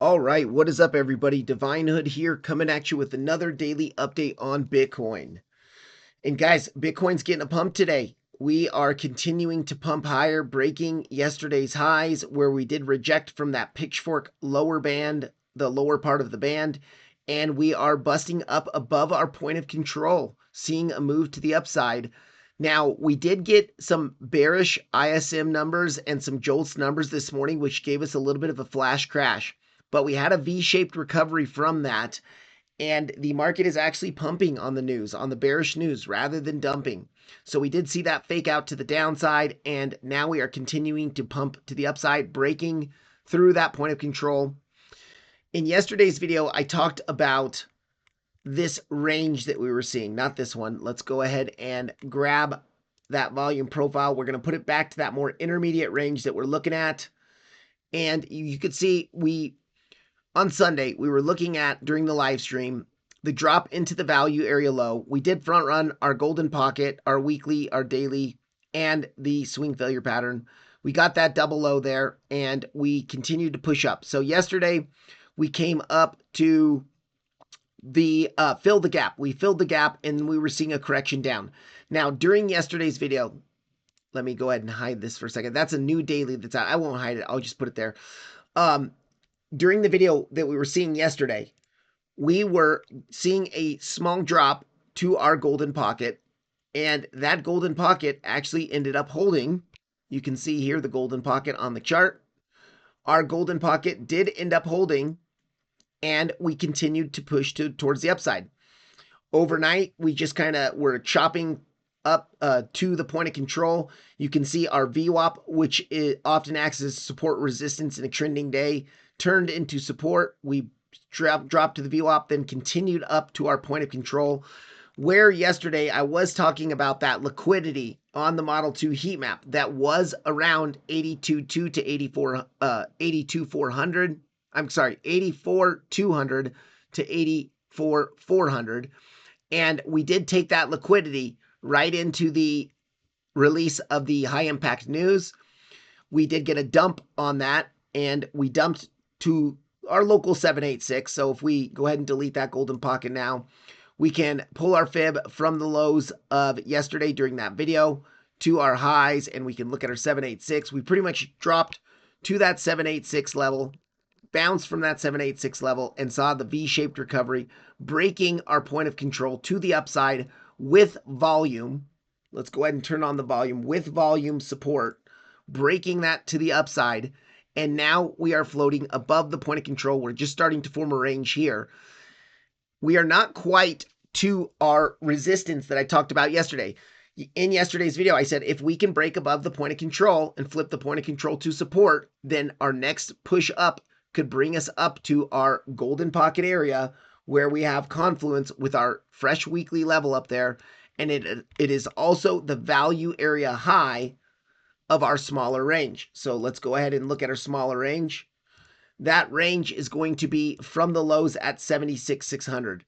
All right, what is up, everybody? Divine Hood here, coming at you with another daily update on Bitcoin. And guys, Bitcoin's getting a pump today. We are continuing to pump higher, breaking yesterday's highs where we did reject from that pitchfork lower band, the lower part of the band, and we are busting up above our point of control, seeing a move to the upside. Now, we did get some bearish ISM numbers and some JOLTS numbers this morning, which gave us a little bit of a flash crash, but we had a V-shaped recovery from that, and the market is actually pumping on the news, on the bearish news, rather than dumping. So we did see that fake out to the downside, and now we are continuing to pump to the upside, breaking through that point of control. In yesterday's video, I talked about this range that we were seeing, not this one. Let's go ahead and grab that volume profile. We're going to put it back to that more intermediate range that we're looking at. And you could see on Sunday, we were looking at, during the live stream, the drop into the value area low. We did front run our golden pocket, our weekly, our daily, and the swing failure pattern. We got that double low there, and we continued to push up. So yesterday, we came up to the fill the gap. We filled the gap, and we were seeing a correction down. Now, during yesterday's video, let me go ahead and hide this for a second. That's a new daily that's out. I won't hide it. I'll just put it there. During the video that we were seeing yesterday, we were seeing a small drop to our golden pocket, and that golden pocket actually ended up holding. You can see here the golden pocket on the chart. Our golden pocket did end up holding, and we continued to push towards the upside. Overnight, we just kind of were chopping up to the point of control. You can see our VWAP, which often acts as support resistance in a trending day, turned into support. We dropped to the VWAP, then continued up to our point of control, where yesterday I was talking about that liquidity on the Model 2 heat map that was around 82.2 to 82.400. I'm sorry, 84.200 to 84.400. And we did take that liquidity right into the release of the high impact news. We did get a dump on that, and we dumped to our local 786. So if we go ahead and delete that golden pocket now, we can pull our fib from the lows of yesterday during that video to our highs, and we can look at our 786. We pretty much dropped to that 786 level, bounced from that 786 level, and saw the V-shaped recovery, breaking our point of control to the upside with volume. Let's go ahead and turn on the volume with volume support, breaking that to the upside. And now we are floating above the point of control. We're just starting to form a range here. We are not quite to our resistance that I talked about yesterday. In yesterday's video, I said if we can break above the point of control and flip the point of control to support, then our next push up could bring us up to our golden pocket area where we have confluence with our fresh weekly level up there. And it is also the value area high of our smaller range. So let's go ahead and look at our smaller range. That range is going to be from the lows at 76,600.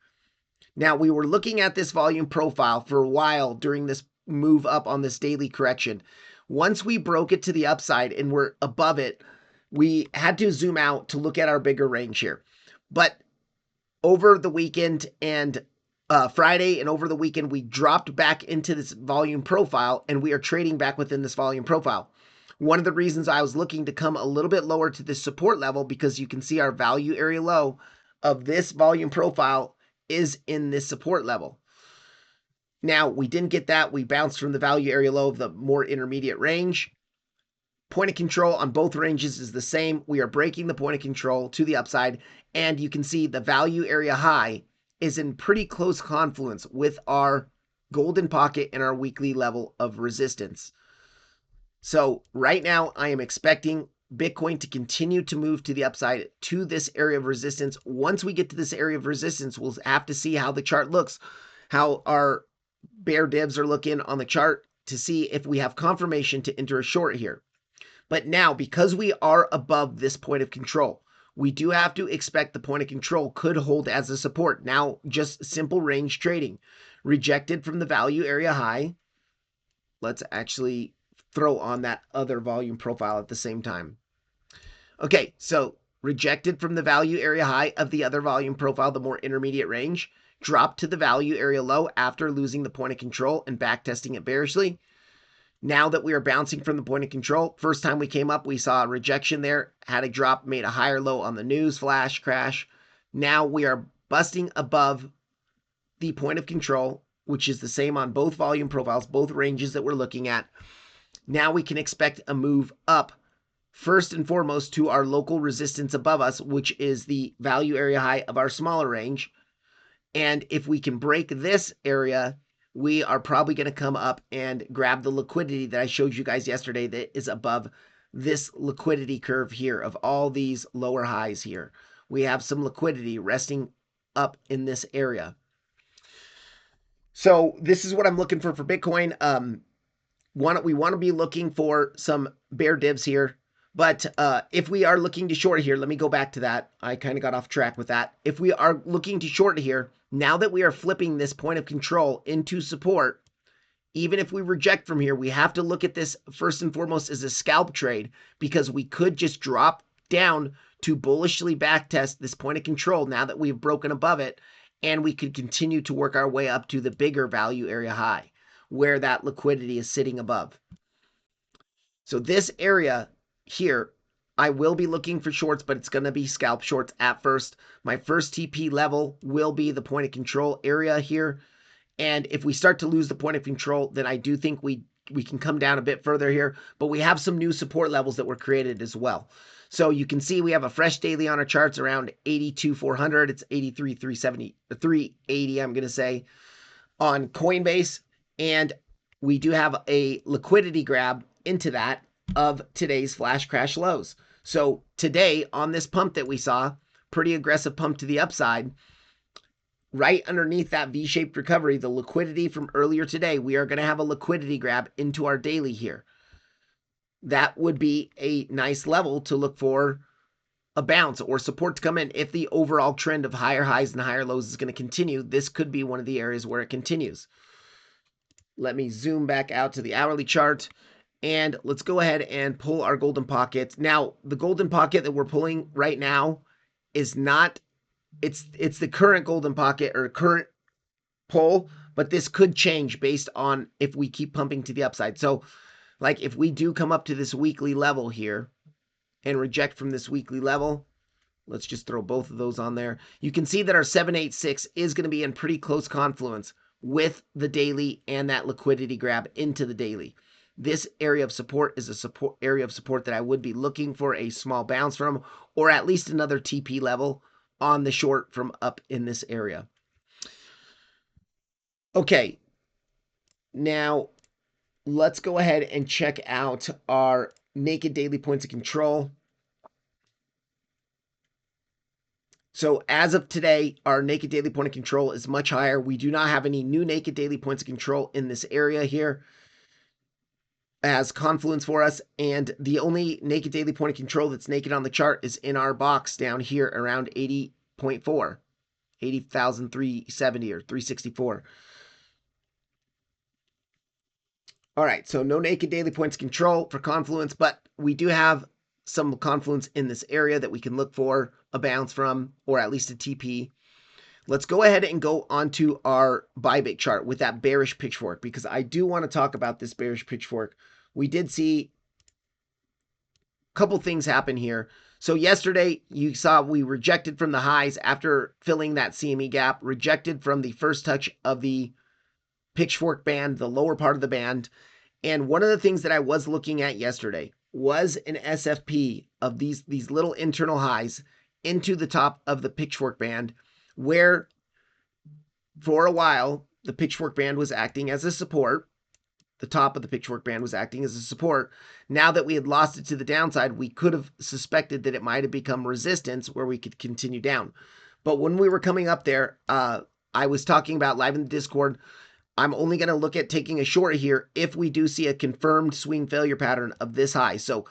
Now, we were looking at this volume profile for a while during this move up on this daily correction. Once we broke it to the upside and we're above it, we had to zoom out to look at our bigger range here. But over the weekend and Friday and over the weekend, we dropped back into this volume profile, and we are trading back within this volume profile. One of the reasons I was looking to come a little bit lower to this support level, because you can see our value area low of this volume profile is in this support level. Now, we didn't get that. We bounced from the value area low of the more intermediate range. Point of control on both ranges is the same. We are breaking the point of control to the upside, and you can see the value area high is in pretty close confluence with our golden pocket and our weekly level of resistance. So right now, I am expecting Bitcoin to continue to move to the upside to this area of resistance. Once we get to this area of resistance, we'll have to see how the chart looks, how our bear divs are looking on the chart to see if we have confirmation to enter a short here. But now, because we are above this point of control, we do have to expect the point of control could hold as a support. Now, just simple range trading. Rejected from the value area high. Let's actually throw on that other volume profile at the same time. Okay, so rejected from the value area high of the other volume profile, the more intermediate range, dropped to the value area low after losing the point of control and backtesting it bearishly. Now that we are bouncing from the point of control, first time we came up, we saw a rejection there, had a drop, made a higher low on the news flash crash. Now we are busting above the point of control, which is the same on both volume profiles, both ranges that we're looking at. Now we can expect a move up, first and foremost, to our local resistance above us, which is the value area high of our smaller range. And if we can break this area, we are probably going to come up and grab the liquidity that I showed you guys yesterday that is above this liquidity curve here of all these lower highs here. We have some liquidity resting up in this area. So this is what I'm looking for Bitcoin. We want to be looking for some bear divs here. But if we are looking to short here, let me go back to that. I kind of got off track with that. If we are looking to short here, now that we are flipping this point of control into support, even if we reject from here, we have to look at this first and foremost as a scalp trade, because we could just drop down to bullishly backtest this point of control now that we've broken above it, and we could continue to work our way up to the bigger value area high where that liquidity is sitting above. So this area here, I will be looking for shorts, but it's going to be scalp shorts at first. My first TP level will be the point of control area here. And if we start to lose the point of control, then I do think we can come down a bit further here. But we have some new support levels that were created as well. So you can see we have a fresh daily on our charts around 82,400. It's 83,370, 380, I'm going to say, on Coinbase. And we do have a liquidity grab into that of today's flash crash lows. So today on this pump that we saw, pretty aggressive pump to the upside, right underneath that V-shaped recovery, the liquidity from earlier today, we are going to have a liquidity grab into our daily here. That would be a nice level to look for a bounce or support to come in. If the overall trend of higher highs and higher lows is going to continue, this could be one of the areas where it continues. Let me zoom back out to the hourly chart. And let's go ahead and pull our golden pocket. Now, the golden pocket that we're pulling right now is not, it's the current golden pocket or current pull, but this could change based on if we keep pumping to the upside. So, like if we do come up to this weekly level here and reject from this weekly level, let's just throw both of those on there. You can see that our 786 is going to be in pretty close confluence with the daily and that liquidity grab into the daily. This area of support is a area of support that I would be looking for a small bounce from, or at least another TP level on the short from up in this area. Okay, now let's go ahead and check out our naked daily points of control. So as of today, our naked daily point of control is much higher. We do not have any new naked daily points of control in this area here as confluence for us, and the only naked daily point of control that's naked on the chart is in our box down here around 80.4, 80,370 or 364. All right, so no naked daily points of control for confluence, but we do have some confluence in this area that we can look for a bounce from, or at least a TP. Let's go ahead and go onto our Bybit chart with that bearish pitchfork, because I do want to talk about this bearish pitchfork. We did see a couple things happen here. So yesterday, you saw we rejected from the highs after filling that CME gap, rejected from the first touch of the pitchfork band, the lower part of the band. And one of the things that I was looking at yesterday was an SFP of these little internal highs into the top of the pitchfork band, where for a while the pitchfork band was acting as a support. The top of the pitchfork band was acting as a support. Now that we had lost it to the downside, we could have suspected that it might have become resistance where we could continue down. But when we were coming up there, I was talking about live in the Discord, I'm only going to look at taking a short here if we do see a confirmed swing failure pattern of this high. So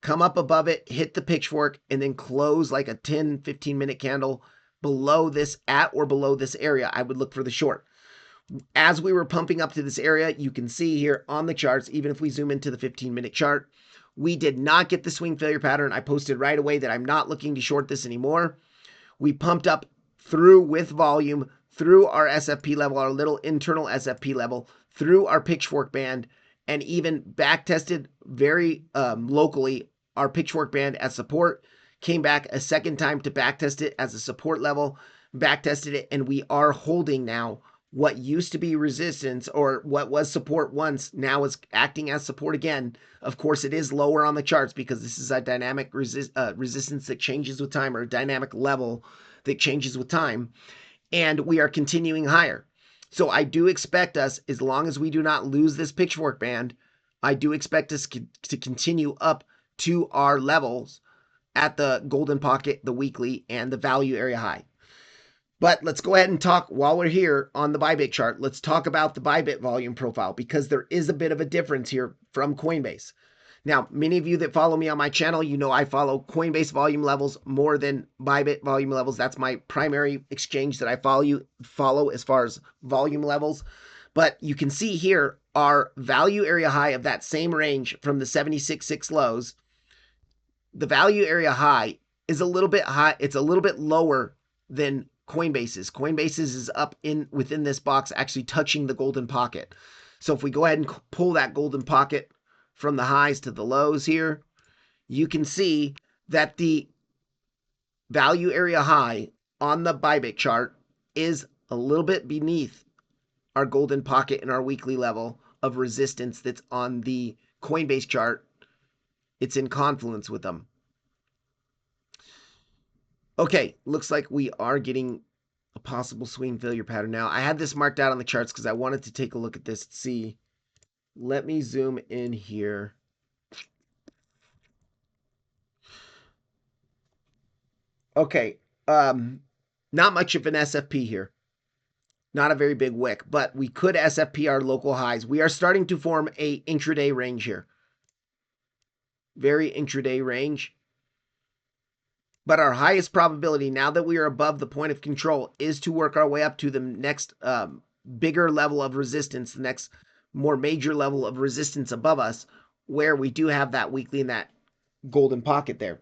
come up above it, hit the pitchfork, and then close like a 10, 15-minute candle below this, at or below this area. I would look for the short. As we were pumping up to this area, you can see here on the charts, even if we zoom into the 15-minute chart, We did not get the swing failure pattern. I posted right away that I'm not looking to short this anymore. We pumped up through with volume, through our SFP level, our little internal SFP level, through our pitchfork band, and even back tested very locally our pitchfork band as support. Came back a second time to back test it as a support level, back tested it, and we are holding now what used to be resistance, or what was support once, now is acting as support again. Of course, it is lower on the charts because this is a dynamic resistance that changes with time, or a dynamic level that changes with time. And we are continuing higher. So I do expect us, as long as we do not lose this pitchfork band, I do expect us to continue up to our levels at the golden pocket, the weekly, and the value area high. But let's go ahead and talk, while we're here on the Bybit chart, let's talk about the Bybit volume profile, because there is a bit of a difference here from Coinbase. Now, many of you that follow me on my channel, you know I follow Coinbase volume levels more than Bybit volume levels. That's my primary exchange that I follow as far as volume levels. But you can see here our value area high of that same range from the 76.6 lows. The value area high is a little bit high. It's a little bit lower than Coinbase's. Coinbase's is up in within this box, actually touching the golden pocket. So if we go ahead and pull that golden pocket from the highs to the lows here, you can see that the value area high on the Bybit chart is a little bit beneath our golden pocket and our weekly level of resistance that's on the Coinbase chart. It's in confluence with them. Okay, looks like we are getting a possible swing failure pattern now. I had this marked out on the charts because I wanted to take a look at this and see. Let me zoom in here. Okay, not much of an SFP here. Not a very big wick, but we could SFP our local highs. We are starting to form a intraday range here. Very intraday range. But our highest probability, now that we are above the point of control, is to work our way up to the next bigger level of resistance, the next more major level of resistance above us, where we do have that weekly and that golden pocket there.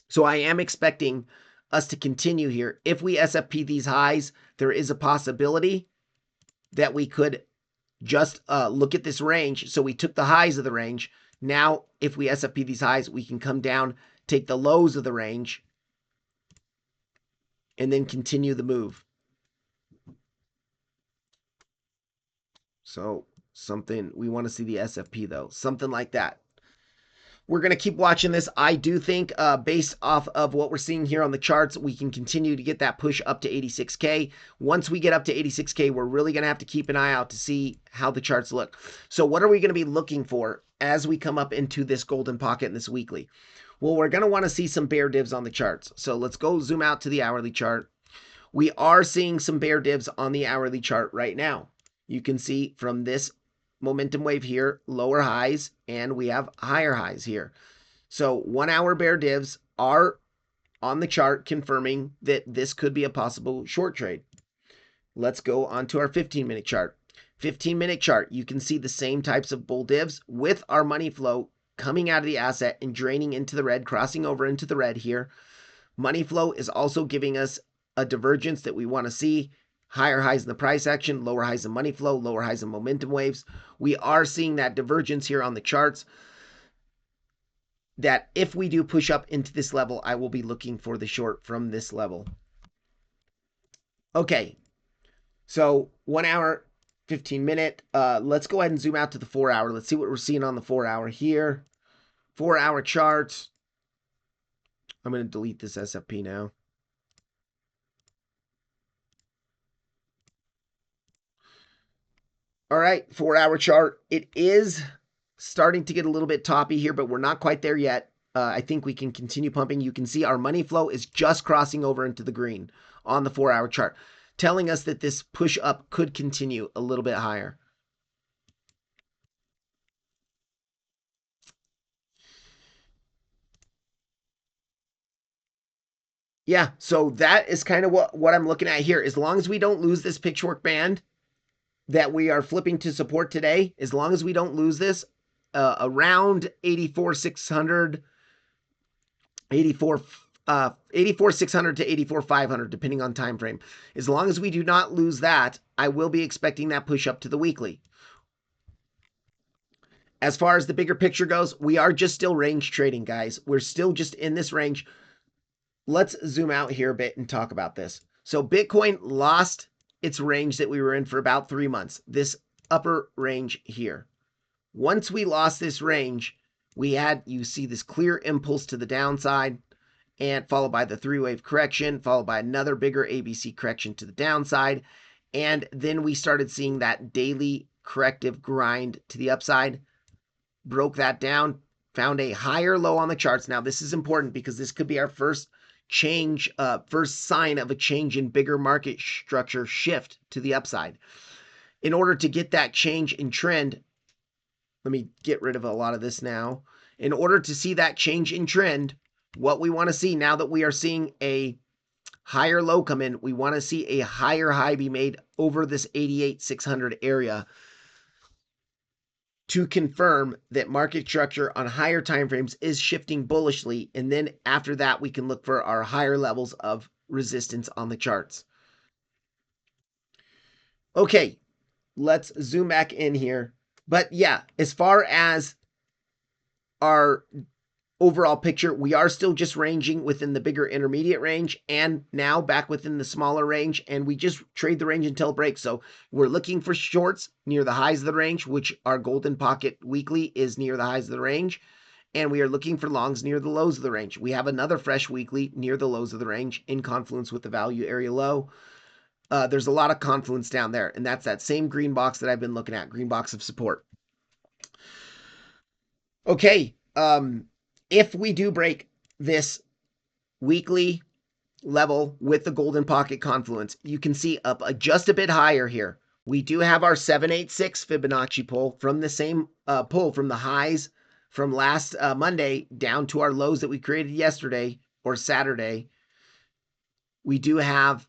So I am expecting us to continue here. If we SFP these highs, there is a possibility that we could just look at this range. So we took the highs of the range. Now, if we SFP these highs, we can come down, take the lows of the range, and then continue the move. So something, we want to see the SFP though, something like that. We're going to keep watching this. I do think based off of what we're seeing here on the charts, we can continue to get that push up to 86K. Once we get up to 86K, we're really going to have to keep an eye out to see how the charts look. So what are we going to be looking for as we come up into this golden pocket in this weekly? Well, we're going to want to see some bear divs on the charts. So let's go zoom out to the hourly chart. We are seeing some bear divs on the hourly chart right now. You can see from this momentum wave here, lower highs, and we have higher highs here. So 1 hour bear divs are on the chart, confirming that this could be a possible short trade. Let's go on to our 15-minute chart. 15-minute chart, you can see the same types of bull divs with our money flow coming out of the asset and draining into the red, crossing over into the red here. Money flow is also giving us a divergence that we want to see. Higher highs in the price action, lower highs in money flow, lower highs in momentum waves. We are seeing that divergence here on the charts, that if we do push up into this level, I will be looking for the short from this level. Okay, so 1 hour, 15-minute. Let's go ahead and zoom out to the 4 hour. Let's see what we're seeing on the 4 hour here. 4 hour charts. I'm going to delete this SFP now. All right, 4 hour chart. It is starting to get a little bit toppy here, but we're not quite there yet. I think we can continue pumping. You can see our money flow is just crossing over into the green on the 4 hour chart, telling us that this push up could continue a little bit higher. Yeah, so that is kind of what I'm looking at here. As long as we don't lose this pitchfork band that we are flipping to support today, as long as we don't lose this, around 84,600, 84,600 to 84,500, depending on time frame. As long as we do not lose that, I will be expecting that push up to the weekly. As far as the bigger picture goes, we are just still range trading, guys. We're still just in this range. Let's zoom out here a bit and talk about this. So Bitcoin lost its range that we were in for about 3 months, this upper range here. Once we lost this range, you see this clear impulse to the downside, and followed by the 3-wave correction, followed by another bigger ABC correction to the downside. And then we started seeing that daily corrective grind to the upside, broke that down, found a higher low on the charts. Now, this is important because this could be our first sign of a change in bigger market structure shift to the upside. In order to get that change in trend, let me get rid of a lot of this now. In order to see that change in trend, what we want to see now that we are seeing a higher low come in, we want to see a higher high be made over this 88,600 area to confirm that market structure on higher time frames is shifting bullishly. And then after that, we can look for our higher levels of resistance on the charts. Okay, let's zoom back in here. But yeah, as far as our overall picture, we are still just ranging within the bigger intermediate range and now back within the smaller range, and we just trade the range until it breaks. So we're looking for shorts near the highs of the range, which our golden pocket weekly is near the highs of the range, and we are looking for longs near the lows of the range. We have another fresh weekly near the lows of the range in confluence with the value area low. There's a lot of confluence down there, and that's that same green box that I've been looking at, green box of support. Okay, if we do break this weekly level with the golden pocket confluence, you can see up just a bit higher here. We do have our 786 Fibonacci pull from the same pull from the highs from last Monday down to our lows that we created yesterday or Saturday. We do have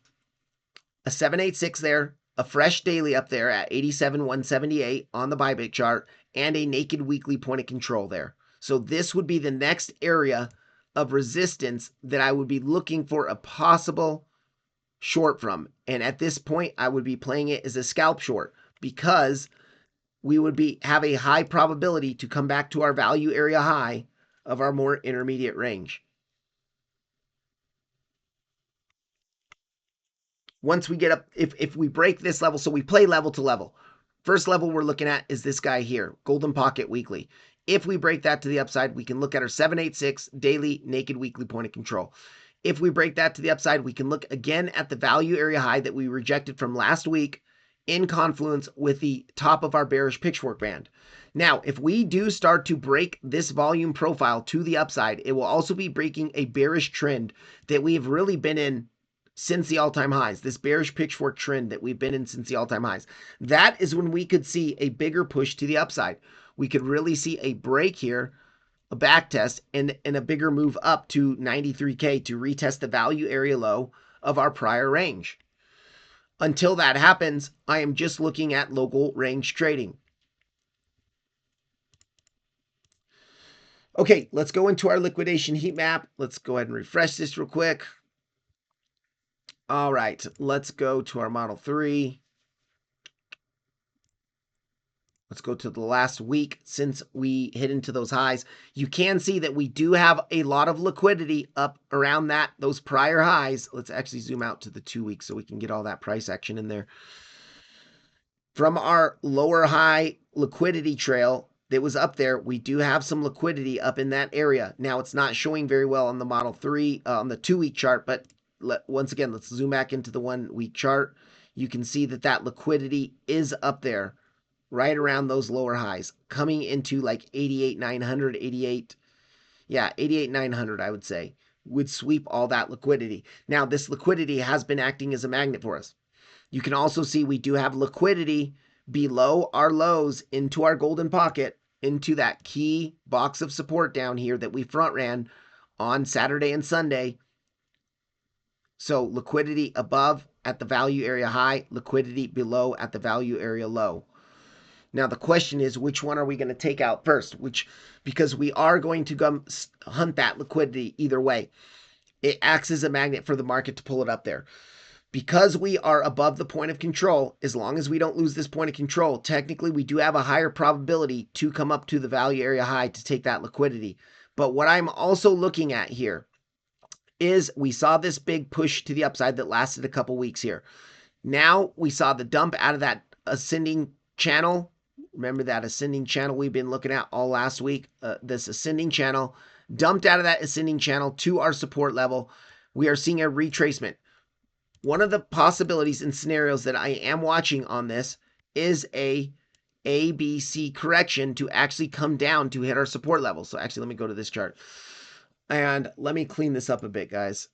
a 786 there, a fresh daily up there at 87,178 on the Bybit chart, and a naked weekly point of control there. So this would be the next area of resistance that I would be looking for a possible short from. And at this point, I would be playing it as a scalp short because we would have a high probability to come back to our value area high of our more intermediate range. Once we get up, if we break this level, so we play level to level. First level we're looking at is this guy here, Golden Pocket Weekly. If we break that to the upside, we can look at our 786 daily naked weekly point of control. If we break that to the upside, we can look again at the value area high that we rejected from last week in confluence with the top of our bearish pitchfork band. Now, if we do start to break this volume profile to the upside, it will also be breaking a bearish trend that we have really been in since the all-time highs, this bearish pitchfork trend that we've been in since the all-time highs. That is when we could see a bigger push to the upside. We could really see a break here, a back test, and a bigger move up to 93K to retest the value area low of our prior range. Until that happens, I am just looking at local range trading. Okay, let's go into our liquidation heat map. Let's go ahead and refresh this real quick. All right, let's go to our Model 3. Let's go to the last week since we hit into those highs. You can see that we do have a lot of liquidity up around those prior highs. Let's actually zoom out to the 2 weeks so we can get all that price action in there. From our lower high liquidity trail that was up there, we do have some liquidity up in that area. Now, it's not showing very well on the Model 3, on the 2 week chart, but once again, let's zoom back into the 1 week chart. You can see that liquidity is up there right around those lower highs, coming into like 88,900, 88,900, I would say, would sweep all that liquidity. Now, this liquidity has been acting as a magnet for us. You can also see we do have liquidity below our lows into our golden pocket, into that key box of support down here that we front ran on Saturday and Sunday. So liquidity above at the value area high, liquidity below at the value area low. Now the question is, which one are we going to take out first? Because we are going to go hunt that liquidity either way. It acts as a magnet for the market to pull it up there. Because we are above the point of control, as long as we don't lose this point of control, technically we do have a higher probability to come up to the value area high to take that liquidity. But what I'm also looking at here is we saw this big push to the upside that lasted a couple weeks here. Now we saw the dump out of that ascending channel. Remember that ascending channel we've been looking at all last week? This ascending channel dumped out of that ascending channel to our support level. We are seeing a retracement. One of the possibilities and scenarios that I am watching on this is a ABC correction to actually come down to hit our support level. So actually, let me go to this chart. And let me clean this up a bit, guys.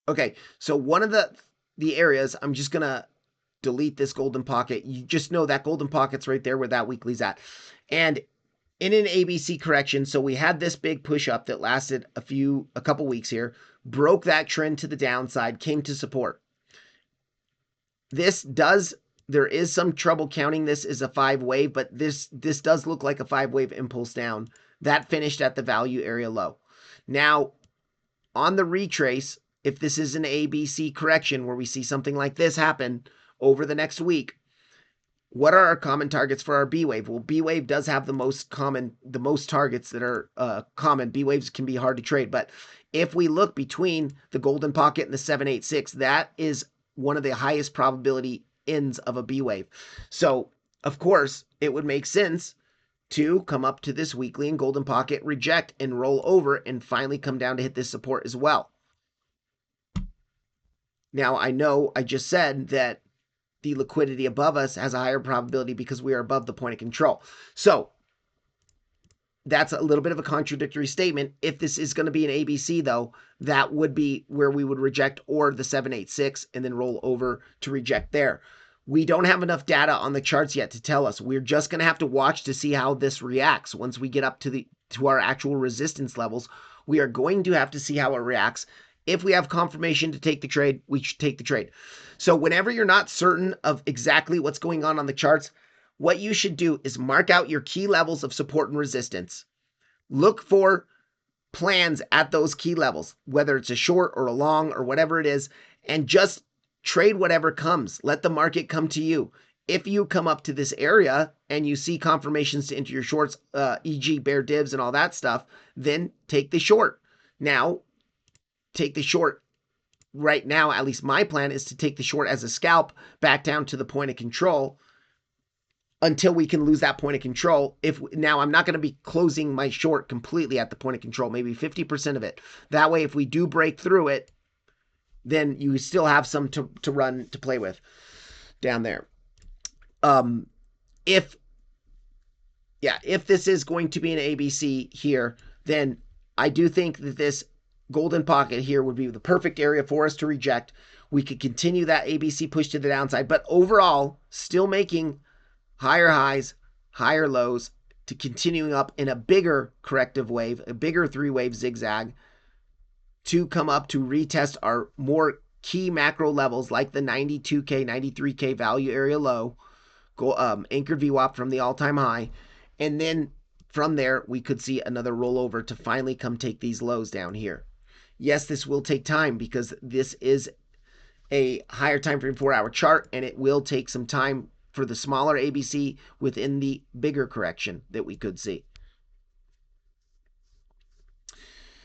Okay, so one of the areas, I'm just going to delete this golden pocket. You just know that golden pocket's right there where that weekly's at. And in an ABC correction, so we had this big push up that lasted a couple weeks here, broke that trend to the downside, came to support. There is some trouble counting this as a 5 wave, but this does look like a 5 wave impulse down. That finished at the value area low. Now, on the retrace, if this is an ABC correction where we see something like this happen over the next week, what are our common targets for our B wave? Well, B wave does have the most targets that are common. B waves can be hard to trade, but if we look between the golden pocket and the 786, that is one of the highest probability ends of a B wave. So, of course, it would make sense to come up to this weekly and golden pocket, reject, and roll over, and finally come down to hit this support as well. Now, I know I just said that the liquidity above us has a higher probability because we are above the point of control. So that's a little bit of a contradictory statement. If this is going to be an ABC, though, that would be where we would reject or the 786 and then roll over to reject there. We don't have enough data on the charts yet to tell us. We're just going to have to watch to see how this reacts once we get up to our actual resistance levels. We are going to have to see how it reacts. If we have confirmation to take the trade, we should take the trade. So whenever you're not certain of exactly what's going on the charts, what you should do is mark out your key levels of support and resistance. Look for plans at those key levels, whether it's a short or a long or whatever it is, and just trade whatever comes. Let the market come to you. If you come up to this area and you see confirmations to enter your shorts, e.g. bear divs and all that stuff, then take the short. Now, take the short right now. At least my plan is to take the short as a scalp back down to the point of control until we can lose that point of control. Now I'm not going to be closing my short completely at the point of control, maybe 50% of it. That way, if we do break through it, then you still have some to run to play with down there. If this is going to be an ABC here, then I do think that this golden pocket here would be the perfect area for us to reject. We could continue that ABC push to the downside, but overall, still making higher highs, higher lows to continuing up in a bigger corrective wave, a bigger 3-wave zigzag to come up to retest our more key macro levels like the 92K, 93K value area low, anchored VWAP from the all-time high, and then from there we could see another rollover to finally come take these lows down here. Yes, this will take time because this is a higher time frame 4-hour chart, and it will take some time for the smaller ABC within the bigger correction that we could see.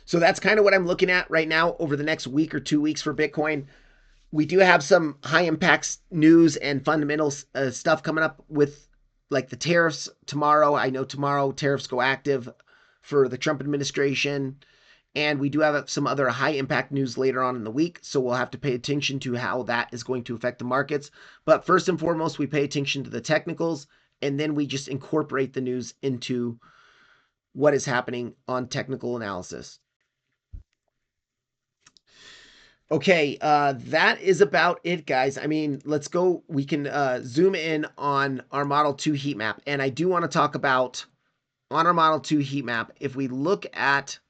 So that's kind of what I'm looking at right now over the next week or 2 weeks for Bitcoin. We do have some high impact news and fundamental stuff coming up with like the tariffs tomorrow. I know tomorrow tariffs go active for the Trump administration. And we do have some other high impact news later on in the week. So we'll have to pay attention to how that is going to affect the markets. But first and foremost, we pay attention to the technicals, and then we just incorporate the news into what is happening on technical analysis. Okay, that is about it, guys. I mean, let's go. We can zoom in on our Model 2 heat map. And I do want to talk about on our Model 2 heat map, if we look at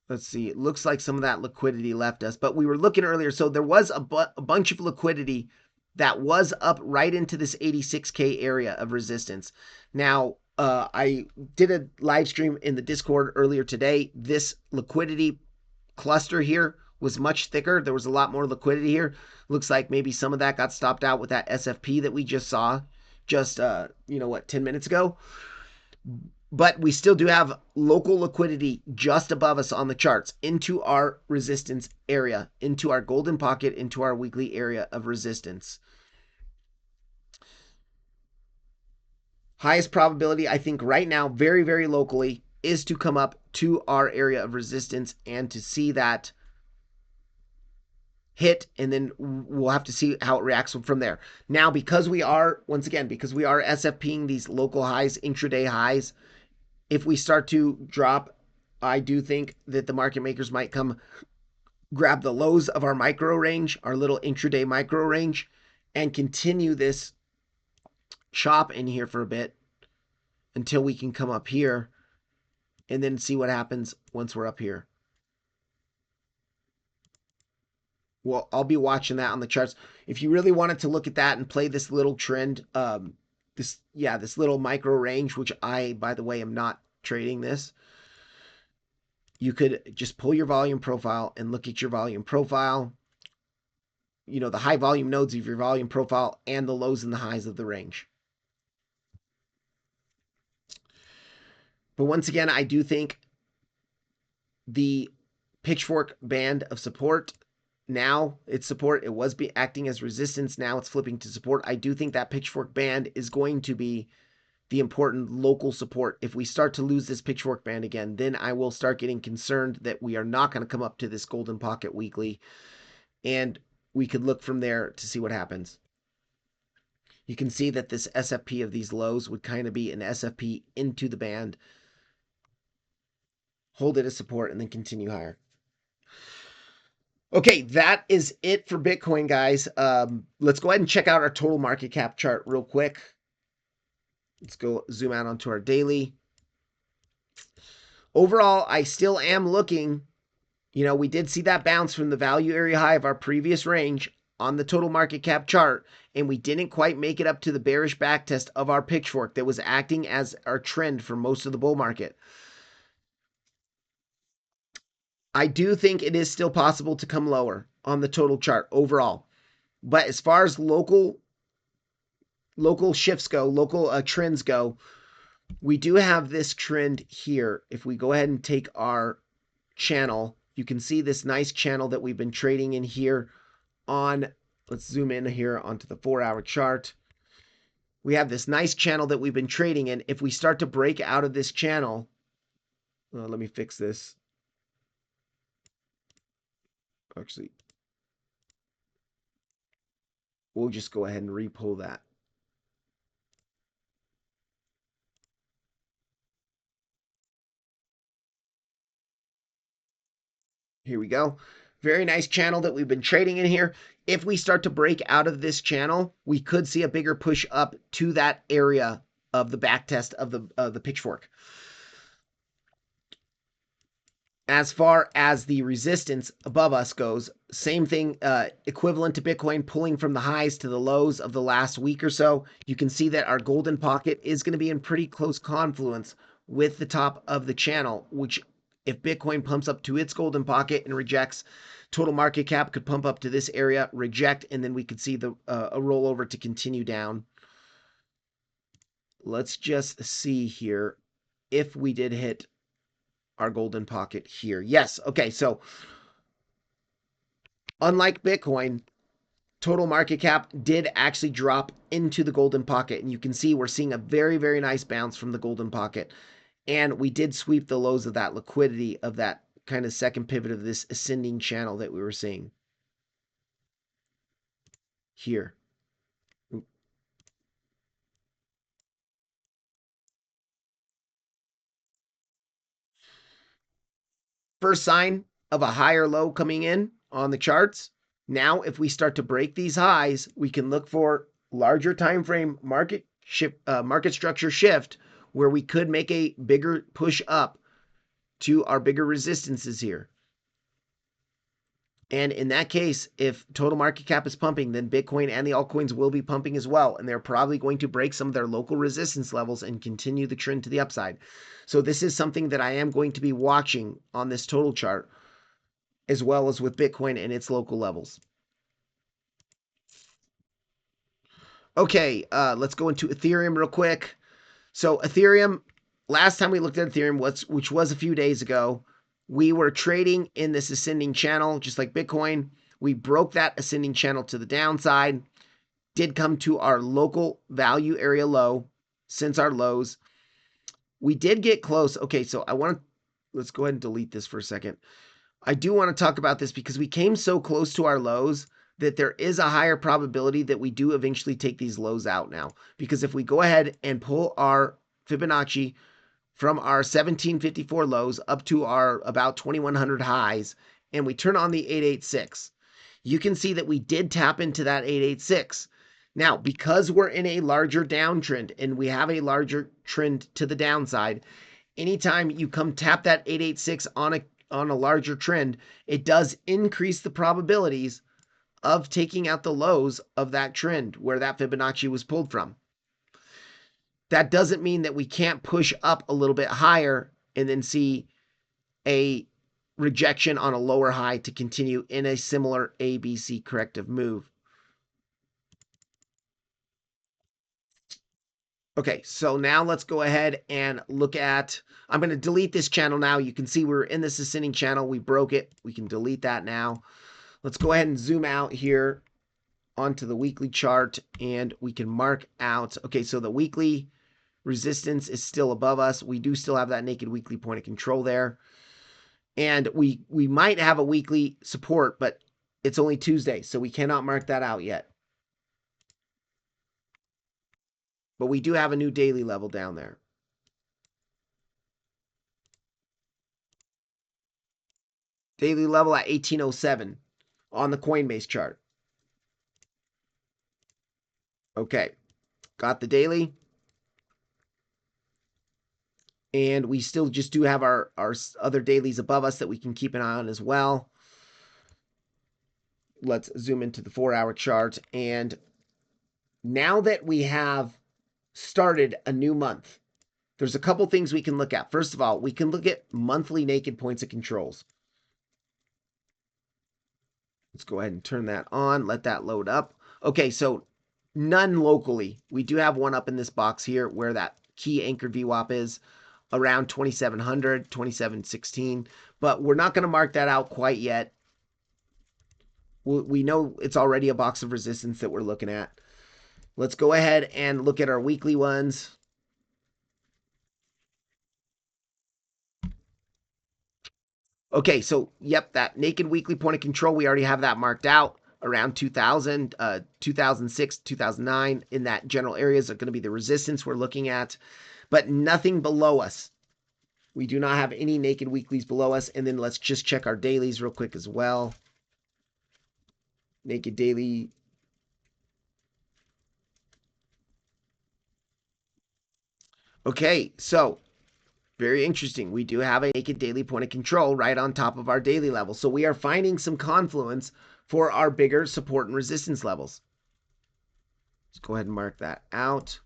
let's see, it looks like some of that liquidity left us, but we were looking earlier. So there was a bunch of liquidity that was up right into this 86K area of resistance. Now, I did a live stream in the Discord earlier today. This liquidity cluster here was much thicker. There was a lot more liquidity here. Looks like maybe some of that got stopped out with that SFP that we just saw just, 10 minutes ago. But we still do have local liquidity just above us on the charts into our resistance area, into our golden pocket, into our weekly area of resistance. Highest probability, I think, right now, very, very locally, is to come up to our area of resistance and to see that hit, and then we'll have to see how it reacts from there. Now, because we are, once again, because we are SFPing these local highs, intraday highs, if we start to drop, I do think that the market makers might come grab the lows of our micro range, our little intraday micro range, and continue this chop in here for a bit until we can come up here and then see what happens once we're up here. Well, I'll be watching that on the charts. If you really wanted to look at that and play this little trend, this little micro range, which I, by the way, am not trading this, you could just pull your volume profile and look at your volume profile, the high volume nodes of your volume profile and the lows and the highs of the range. But once again, I do think the pitchfork band of support, now it's support. It was acting as resistance. Now it's flipping to support. I do think that pitchfork band is going to be the important local support. If we start to lose this pitchfork band again, then I will start getting concerned that we are not going to come up to this golden pocket weekly, and we could look from there to see what happens. You can see that this SFP of these lows would kind of be an SFP into the band, hold it as support, and then continue higher. Okay, that is it for Bitcoin, guys. Let's go ahead and check out our total market cap chart real quick. Let's go zoom out onto our daily. Overall, I still am looking, we did see that bounce from the value area high of our previous range on the total market cap chart, and we didn't quite make it up to the bearish backtest of our pitchfork that was acting as our trend for most of the bull market. I do think it is still possible to come lower on the total chart overall. But as far as local shifts go, local trends go, we do have this trend here. If we go ahead and take our channel, you can see this nice channel that we've been trading in here on, let's zoom in here onto the 4-hour chart. We have this nice channel that we've been trading in. If we start to break out of this channel, let me fix this. Actually, we'll just go ahead and repull that. Here we go. Very nice channel that we've been trading in here. If we start to break out of this channel, we could see a bigger push up to that area of the back test of the pitchfork. As far as the resistance above us goes, same thing, equivalent to Bitcoin pulling from the highs to the lows of the last week or so. You can see that our golden pocket is going to be in pretty close confluence with the top of the channel, which if Bitcoin pumps up to its golden pocket and rejects, total market cap could pump up to this area, reject, and then we could see the a rollover to continue down. Let's just see here if we did hit our golden pocket here. Yes. Okay. So unlike Bitcoin, total market cap did actually drop into the golden pocket. And you can see we're seeing a very, very nice bounce from the golden pocket. And we did sweep the lows of that liquidity of that kind of second pivot of this ascending channel that we were seeing here. First sign of a higher low coming in on the charts. Now, if we start to break these highs, we can look for larger time frame market structure shift where we could make a bigger push up to our bigger resistances here. And in that case, if total market cap is pumping, then Bitcoin and the altcoins will be pumping as well. And they're probably going to break some of their local resistance levels and continue the trend to the upside. So this is something that I am going to be watching on this total chart, as well as with Bitcoin and its local levels. Okay, let's go into Ethereum real quick. So Ethereum, last time we looked at Ethereum, which was a few days ago, we were trading in this ascending channel, just like Bitcoin. We broke that ascending channel to the downside, did come to our local value area low since our lows. We did get close. Okay, so let's go ahead and delete this for a second. I do want to talk about this because we came so close to our lows that there is a higher probability that we do eventually take these lows out now. Because if we go ahead and pull our Fibonacci from our 1754 lows up to our about 2100 highs, and we turn on the 886, you can see that we did tap into that 886. Now, because we're in a larger downtrend and we have a larger trend to the downside, anytime you come tap that 886 on a larger trend, it does increase the probabilities of taking out the lows of that trend where that Fibonacci was pulled from. That doesn't mean that we can't push up a little bit higher and then see a rejection on a lower high to continue in a similar ABC corrective move. Okay, so now let's go ahead and look at, I'm going to delete this channel now. You can see we're in this ascending channel. We broke it. We can delete that now. Let's go ahead and zoom out here onto the weekly chart and we can mark out. Okay, so the weekly resistance is still above us. We do still have that naked weekly point of control there. And we might have a weekly support, but it's only Tuesday, so we cannot mark that out yet. But we do have a new daily level down there. Daily level at 1807 on the Coinbase chart. Okay, got the daily. And we still just do have our other dailies above us that we can keep an eye on as well. Let's zoom into the 4-hour chart. And now that we have started a new month, there's a couple things we can look at. First of all, we can look at monthly naked points of controls. Let's go ahead and turn that on, let that load up. Okay, so none locally. We do have one up in this box here where that key anchor VWAP is around 2700, 2716, but we're not going to mark that out quite yet. We know it's already a box of resistance that we're looking at. Let's go ahead and look at our weekly ones. Okay, so yep, that naked weekly point of control, we already have that marked out around 2000, 2006, 2009. In that general areas are going to be the resistance we're looking at, but nothing below us. We do not have any naked weeklies below us. And then let's just check our dailies real quick as well. Naked daily. Okay, so very interesting. We do have a naked daily point of control right on top of our daily level. So we are finding some confluence for our bigger support and resistance levels. Let's go ahead and mark that out.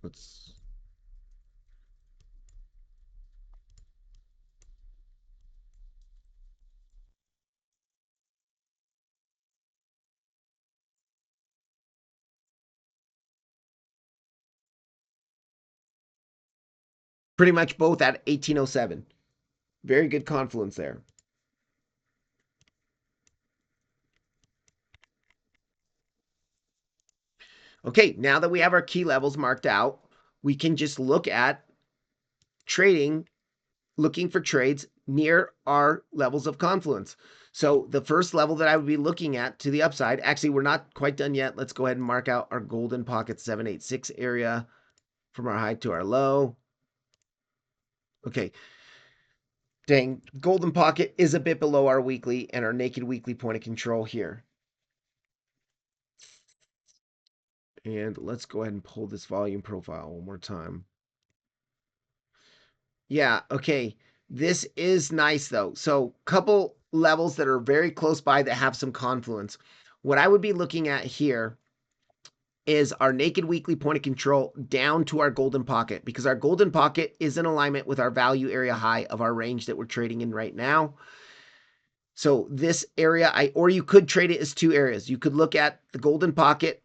Let's pretty much both at 1807. Very good confluence there. Okay, now that we have our key levels marked out, we can just look at trading, looking for trades near our levels of confluence. So the first level that I would be looking at to the upside, actually, we're not quite done yet. Let's go ahead and mark out our golden pocket 786 area from our high to our low. Okay. Dang, golden pocket is a bit below our weekly and our naked weekly point of control here. And let's go ahead and pull this volume profile one more time. Yeah, okay. This is nice though. So, couple levels that are very close by that have some confluence. What I would be looking at here is our naked weekly point of control down to our golden pocket, because our golden pocket is in alignment with our value area high of our range that we're trading in right now. So this area, or you could trade it as two areas. You could look at the golden pocket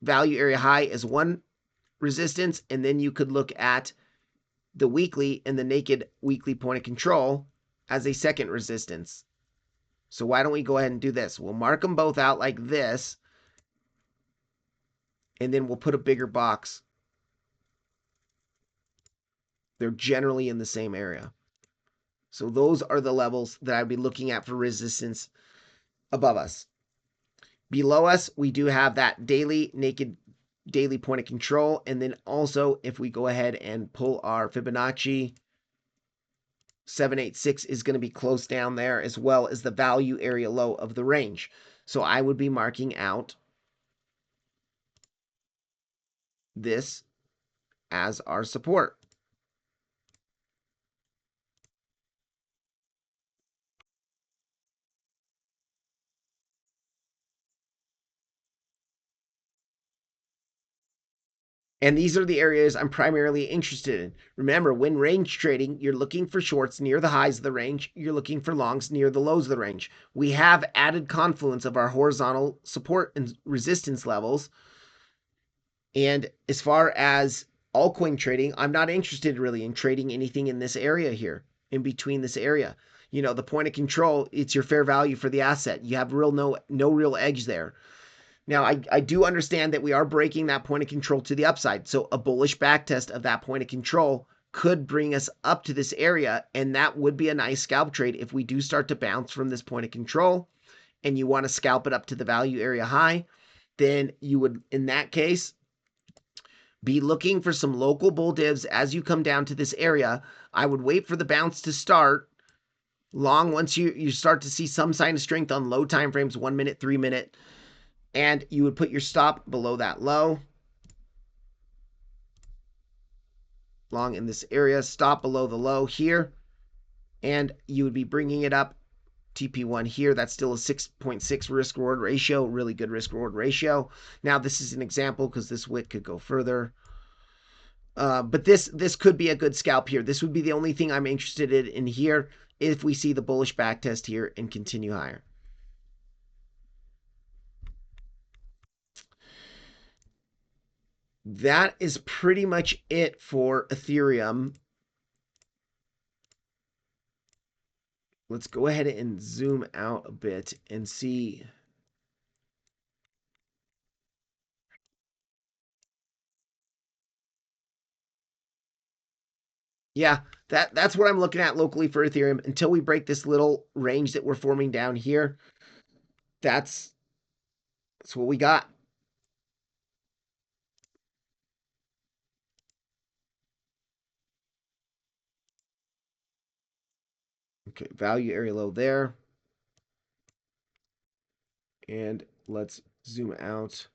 value area high as one resistance, and then you could look at the weekly and the naked weekly point of control as a second resistance. So why don't we go ahead and do this? We'll mark them both out like this, and then we'll put a bigger box. They're generally in the same area. So those are the levels that I'd be looking at for resistance above us. Below us, we do have that daily naked daily point of control. And then also, if we go ahead and pull our Fibonacci, 786 is going to be close down there, as well as the value area low of the range. So I would be marking out this as our support. And these are the areas I'm primarily interested in. Remember, when range trading, you're looking for shorts near the highs of the range. You're looking for longs near the lows of the range. We have added confluence of our horizontal support and resistance levels. And as far as altcoin trading, I'm not interested really in trading anything in this area here, in between this area. You know, the point of control, it's your fair value for the asset. You have no real edge there. Now, I do understand that we are breaking that point of control to the upside. So a bullish backtest of that point of control could bring us up to this area. And that would be a nice scalp trade if we do start to bounce from this point of control and you want to scalp it up to the value area high. Then you would, in that case, be looking for some local bull divs as you come down to this area. I would wait for the bounce to start long once you start to see some sign of strength on low time frames, 1 minute, 3 minute. And you would put your stop below that low. Long in this area, stop below the low here. And you would be bringing it up TP1 here. That's still a 6.6 risk reward ratio, really good risk reward ratio. Now, this is an example because this wick could go further. But this could be a good scalp here. This would be the only thing I'm interested in here if we see the bullish backtest here and continue higher. That is pretty much it for Ethereum. Let's go ahead and zoom out a bit and see. Yeah, that's what I'm looking at locally for Ethereum until we break this little range that we're forming down here. That's what we got. Okay, value area low there. And let's zoom out.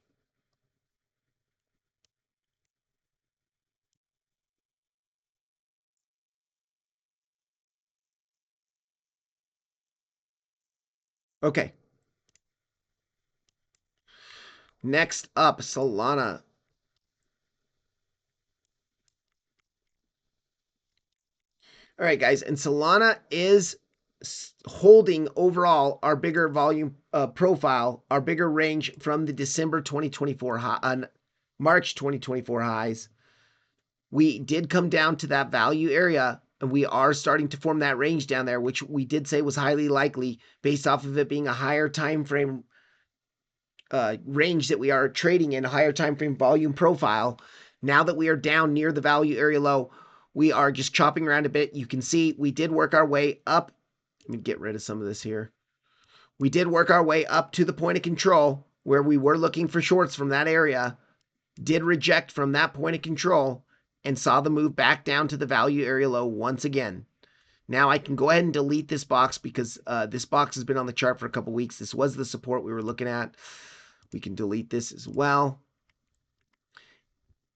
Okay. Next up, Solana. All right, guys, and Solana is holding overall our bigger volume profile, our bigger range from the December 2024 high, March 2024 highs. We did come down to that value area, and we are starting to form that range down there, which we did say was highly likely based off of it being a higher time frame range that we are trading in, a higher time frame volume profile. Now that we are down near the value area low, we are just chopping around a bit. You can see we did work our way up. Let me get rid of some of this here. We did work our way up to the point of control where we were looking for shorts from that area, did reject from that point of control, and saw the move back down to the value area low once again. Now I can go ahead and delete this box because this box has been on the chart for a couple weeks. This was the support we were looking at. We can delete this as well.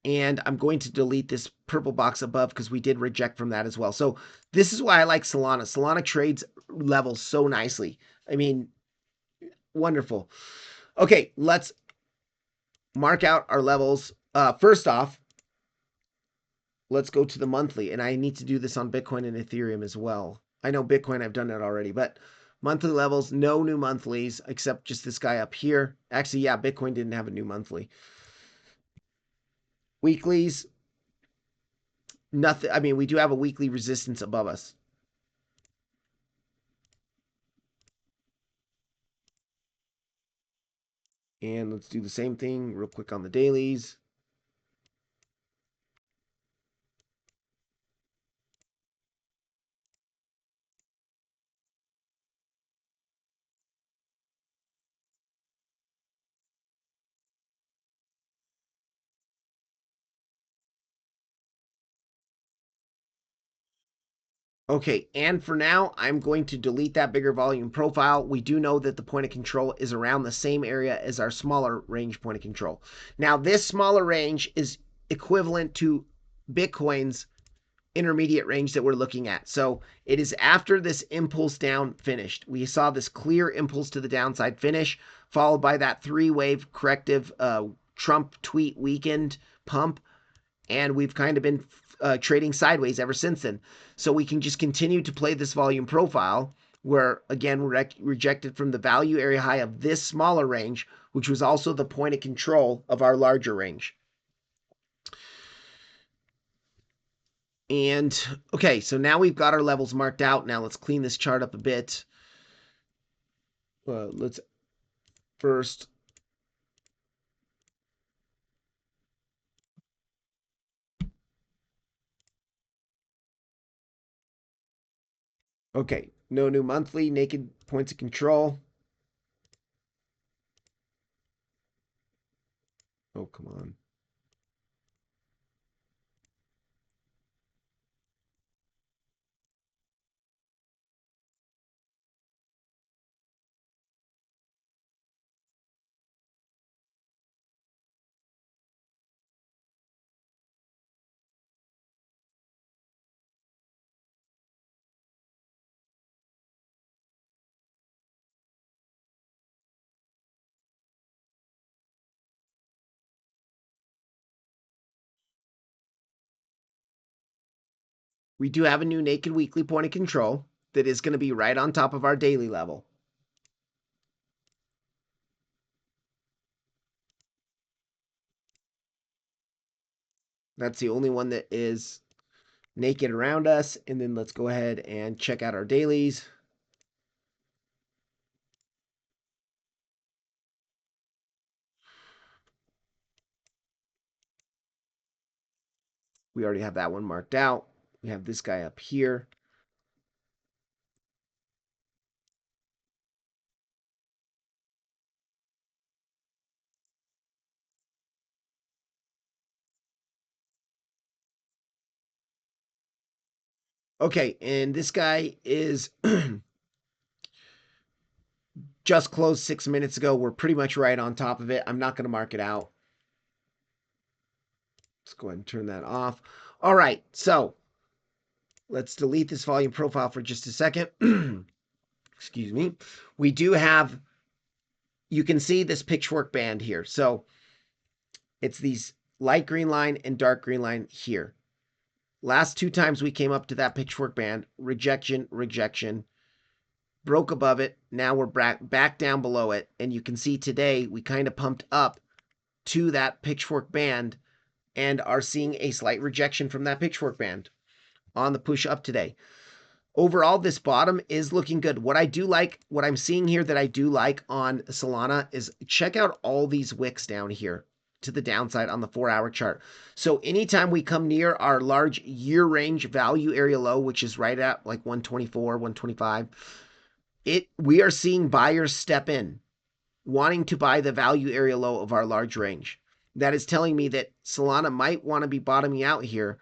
And I'm going to delete this purple box above because we did reject from that as well. So this is why I like Solana. Solana trades levels so nicely. I mean, wonderful. Okay, let's mark out our levels. First off, let's go to the monthly. And I need to do this on Bitcoin and Ethereum as well. I know Bitcoin, I've done it already, but monthly levels, no new monthlies except just this guy up here. Actually, yeah, Bitcoin didn't have a new monthly. Weeklies, nothing. I mean, we do have a weekly resistance above us. And let's do the same thing real quick on the dailies. Okay, and for now, I'm going to delete that bigger volume profile. We do know that the point of control is around the same area as our smaller range point of control. Now, this smaller range is equivalent to Bitcoin's intermediate range that we're looking at. So it is after this impulse down finished. We saw this clear impulse to the downside finish, followed by that three-wave corrective Trump tweet weekend pump. And we've kind of been trading sideways ever since then. So we can just continue to play this volume profile where, again, we're rejected from the value area high of this smaller range, which was also the point of control of our larger range. And okay, so now we've got our levels marked out. Now let's clean this chart up a bit. Let's first okay, no new monthly, naked points of control. Oh, come on. We do have a new naked weekly point of control that is going to be right on top of our daily level. That's the only one that is naked around us. And then let's go ahead and check out our dailies. We already have that one marked out. We have this guy up here. Okay, and this guy is just closed 6 minutes ago. We're pretty much right on top of it. I'm not going to mark it out. Let's go ahead and turn that off. All right, so let's delete this volume profile for just a second. Excuse me. We do have, you can see this pitchfork band here. So it's these light green line and dark green line here. Last two times we came up to that pitchfork band, rejection, rejection, broke above it. Now we're back down below it. And you can see today we kind of pumped up to that pitchfork band and are seeing a slight rejection from that pitchfork band on the push up today. Overall, this bottom is looking good. What I do like, what I'm seeing here that I do like on Solana is check out all these wicks down here to the downside on the 4-hour chart. So anytime we come near our large year range value area low, which is right at like 124, 125, we are seeing buyers step in, wanting to buy the value area low of our large range. That is telling me that Solana might want to be bottoming out here.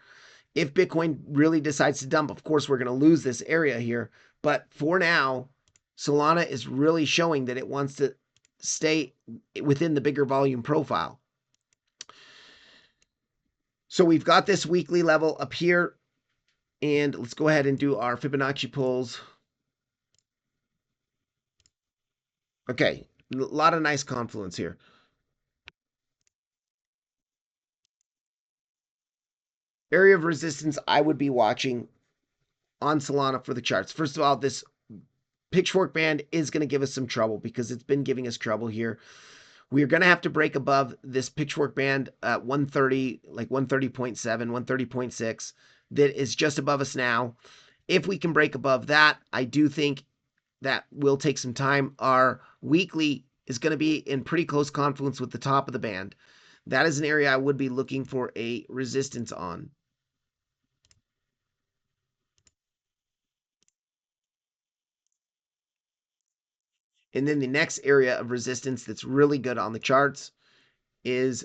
If Bitcoin really decides to dump, of course, we're going to lose this area here. But for now, Solana is really showing that it wants to stay within the bigger volume profile. So we've got this weekly level up here, and let's go ahead and do our Fibonacci pulls. Okay, a lot of nice confluence here. Area of resistance I would be watching on Solana for the charts. First of all, this pitchfork band is going to give us some trouble because it's been giving us trouble here. We are going to have to break above this pitchfork band at 130, like 130.7, 130.6, that is just above us now. If we can break above that, I do think that will take some time. Our weekly is going to be in pretty close confluence with the top of the band. That is an area I would be looking for a resistance on. And then the next area of resistance that's really good on the charts is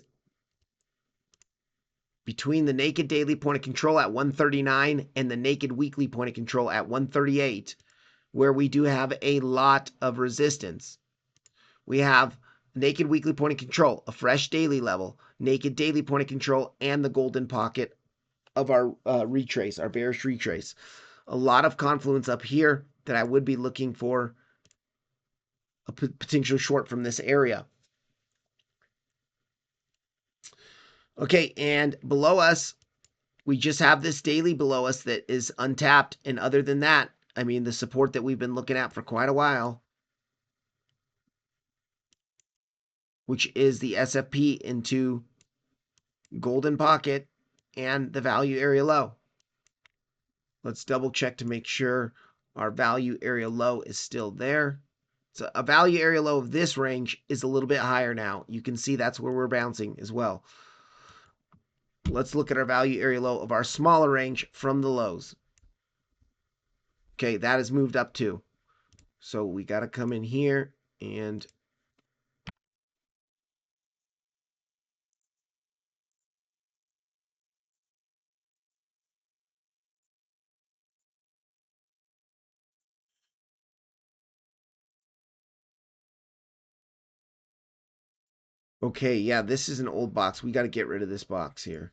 between the naked daily point of control at 139 and the naked weekly point of control at 138, where we do have a lot of resistance. We have naked weekly point of control, a fresh daily level, naked daily point of control, and the golden pocket of our retrace, our bearish retrace. A lot of confluence up here that I would be looking for a potential short from this area. Okay, and below us, we just have this daily below us that is untapped. And other than that, I mean, the support that we've been looking at for quite a while, which is the SFP into golden pocket and the value area low. Let's double check to make sure our value area low is still there. So a value area low of this range is a little bit higher now. You can see that's where we're bouncing as well. Let's look at our value area low of our smaller range from the lows. Okay, that has moved up too. So we got to come in here and okay, yeah, this is an old box. We got to get rid of this box here.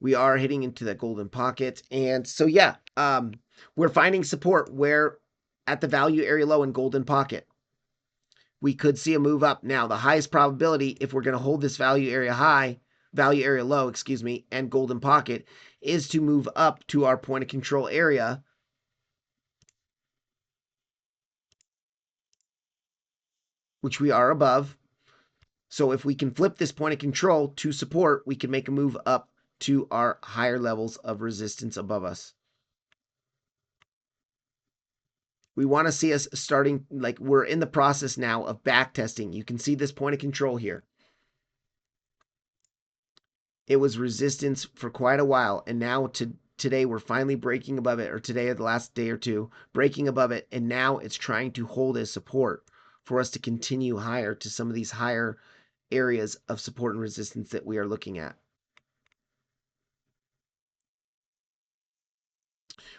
We are hitting into that golden pocket. And so, yeah, we're finding support where at the value area low and golden pocket. We could see a move up. Now, the highest probability, if we're going to hold this value area low, excuse me, and golden pocket, is to move up to our point of control area. Which we are above. So if we can flip this point of control to support, we can make a move up to our higher levels of resistance above us. We want to see us starting, like we're in the process now of back testing. You can see this point of control here. It was resistance for quite a while, and now today we're finally breaking above it, or today or the last day or two, breaking above it, and now it's trying to hold as support for us to continue higher to some of these higher areas of support and resistance that we are looking at.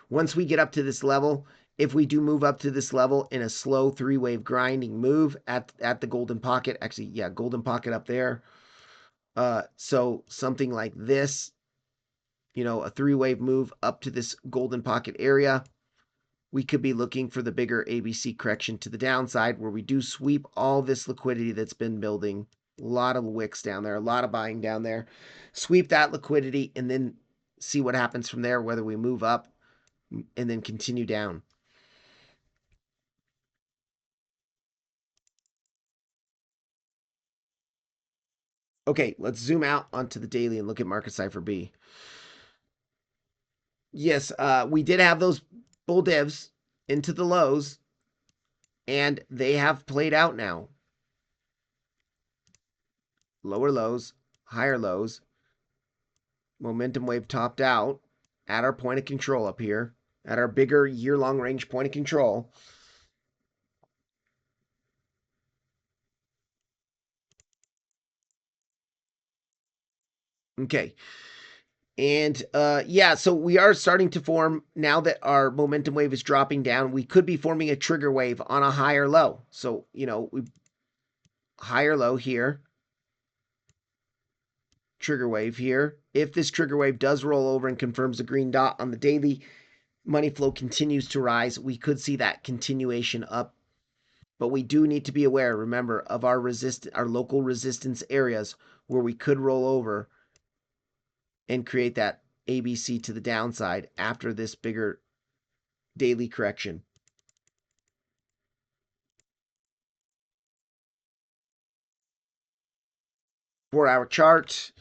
Once we get up to this level, if we do move up to this level in a slow three-wave grinding move at the golden pocket, actually, yeah, golden pocket up there. So something like this, you know, a three-wave move up to this golden pocket area, we could be looking for the bigger ABC correction to the downside where we do sweep all this liquidity that's been building. A lot of wicks down there, a lot of buying down there. Sweep that liquidity and then see what happens from there, whether we move up and then continue down. Okay, let's zoom out onto the daily and look at Market Cipher B. Yes, we did have those bull divs into the lows, and they have played out now. Lower lows, higher lows. Momentum wave topped out at our point of control up here, at our bigger year-long range point of control. Okay. And yeah, so we are starting to form, now that our momentum wave is dropping down, we could be forming a trigger wave on a higher low. So, you know, we higher low here. trigger wave here. If this trigger wave does roll over and confirms a green dot on the daily, money flow continues to rise. We could see that continuation up, but we do need to be aware, remember, of our local resistance areas where we could roll over and create that ABC to the downside after this bigger daily correction. Four-hour chart.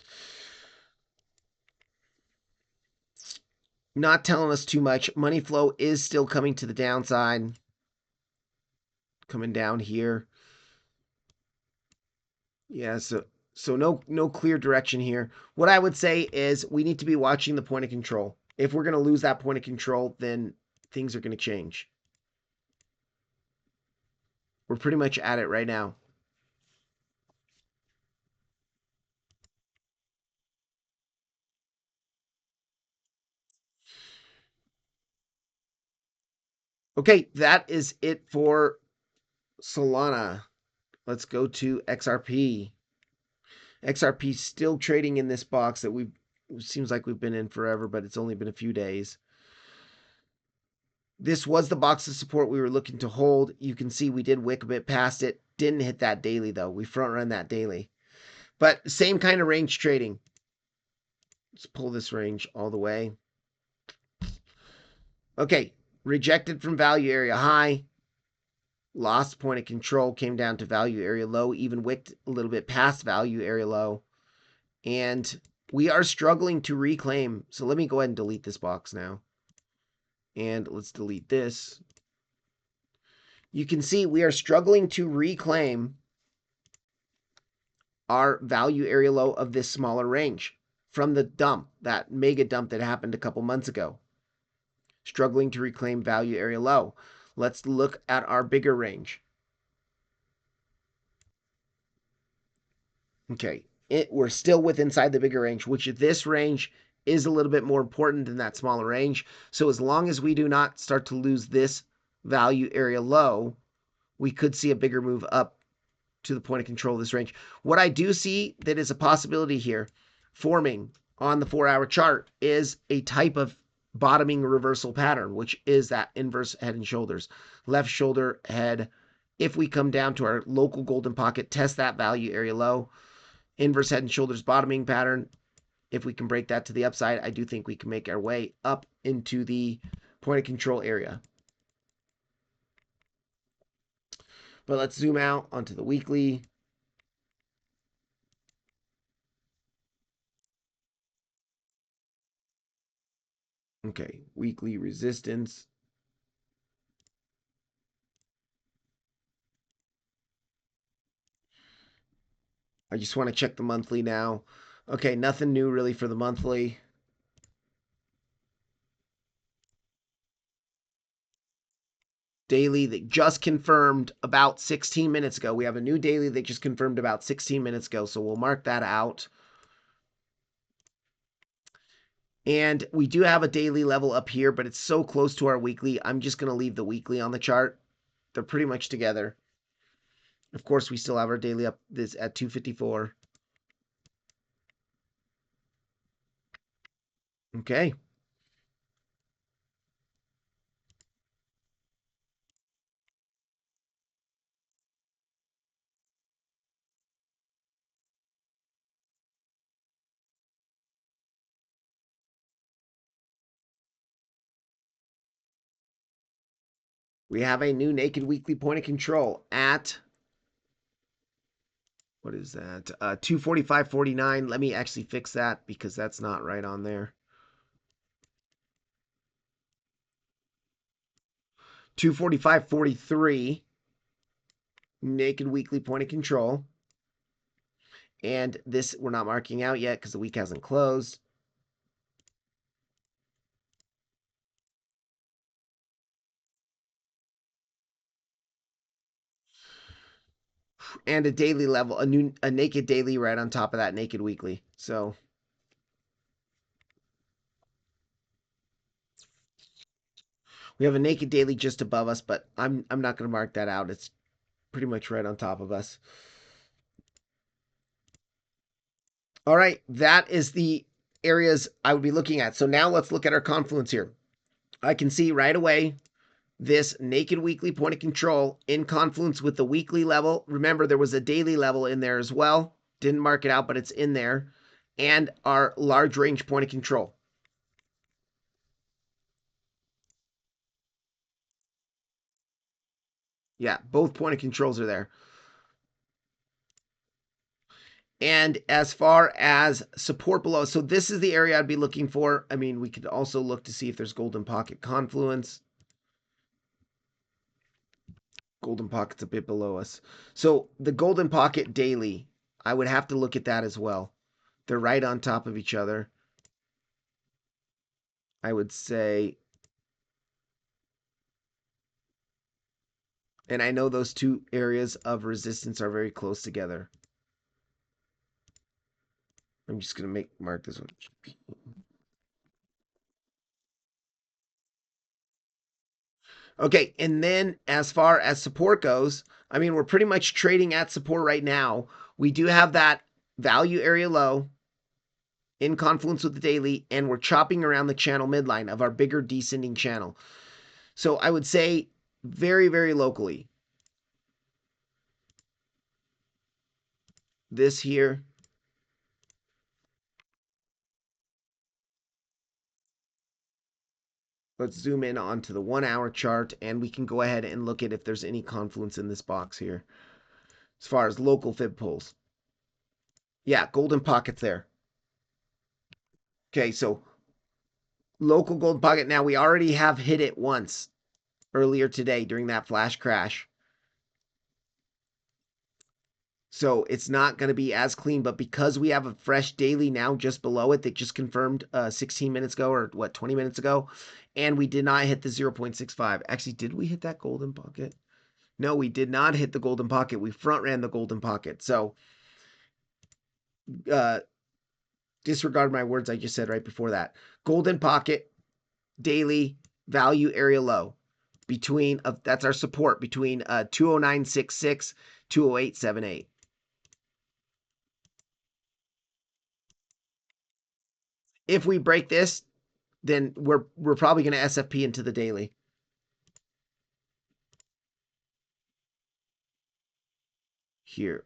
Not telling us too much. Money flow is still coming to the downside. Coming down here. Yeah, so no clear direction here. What I would say is we need to be watching the point of control. If we're going to lose that point of control, then things are going to change. We're pretty much at it right now. Okay, that is it for Solana. Let's go to XRP. XRP still trading in this box that seems like we've been in forever, but it's only been a few days. This was the box of support we were looking to hold. You can see we did wick a bit past it. Didn't hit that daily, though. We front run that daily. But same kind of range trading. Let's pull this range all the way. Okay, rejected from value area high. Lost point of control, came down to value area low, even wicked a little bit past value area low. And we are struggling to reclaim. So let me go ahead and delete this box now. And let's delete this. You can see we are struggling to reclaim our value area low of this smaller range from the dump, that mega dump that happened a couple months ago. Struggling to reclaim value area low. Let's look at our bigger range. Okay, we're still inside the bigger range, which this range is a little bit more important than that smaller range. So as long as we do not start to lose this value area low, we could see a bigger move up to the point of control of this range. What I do see that is a possibility here forming on the 4-hour chart is a type of bottoming reversal pattern, which is that inverse head and shoulders. Left shoulder, head. If we come down to our local golden pocket, test that value area low. Inverse head and shoulders bottoming pattern. If we can break that to the upside, I do think we can make our way up into the point of control area. But let's zoom out onto the weekly. Okay, weekly resistance. I just want to check the monthly now. Okay, nothing new really for the monthly. Daily that just confirmed about 16 minutes ago. We have a new daily that just confirmed about 16 minutes ago, so we'll mark that out. And we do have a daily level up here, but it's so close to our weekly. I'm just going to leave the weekly on the chart. They're pretty much together. Of course, we still have our daily up this at 254. Okay. We have a new naked weekly point of control at, what is that? 245.49. Let me actually fix that because that's not right on there. 245.43. Naked weekly point of control. And this we're not marking out yet because the week hasn't closed. And a daily level, a naked daily right on top of that naked weekly. So we have a naked daily just above us, but I'm not going to mark that out. It's pretty much right on top of us. All right, that is the areas I would be looking at. So now let's look at our confluence here. I can see right away this naked weekly point of control in confluence with the weekly level. Remember, there was a daily level in there as well. Didn't mark it out, but it's in there. And our large range point of control. Yeah, both point of controls are there. And as far as support below, so this is the area I'd be looking for. I mean, we could also look to see if there's golden pocket confluence. Golden pocket's a bit below us. So the golden pocket daily, I would have to look at that as well. They're right on top of each other. I would say, and I know those two areas of resistance are very close together. I'm just going to mark this one. Okay, and then as far as support goes, I mean, we're pretty much trading at support right now. We do have that value area low in confluence with the daily, and we're chopping around the channel midline of our bigger descending channel. So I would say very, very locally. This here. Let's zoom in onto the 1 hour chart and we can go ahead and look at if there's any confluence in this box here. As far as local fib pulls. Yeah, golden pockets there. Okay, so local golden pocket. Now we already have hit it once earlier today during that flash crash. So it's not going to be as clean, but because we have a fresh daily now just below it that just confirmed 16 minutes ago or what, 20 minutes ago, and we did not hit the 0.65. Actually, did we hit that golden pocket? No, we did not hit the golden pocket. We front ran the golden pocket. So uh, disregard my words I just said right before that. Golden pocket, daily, value area low. Between that's our support between 209.66, 208.78. If we break this, then we're probably going to SFP into the daily. Here.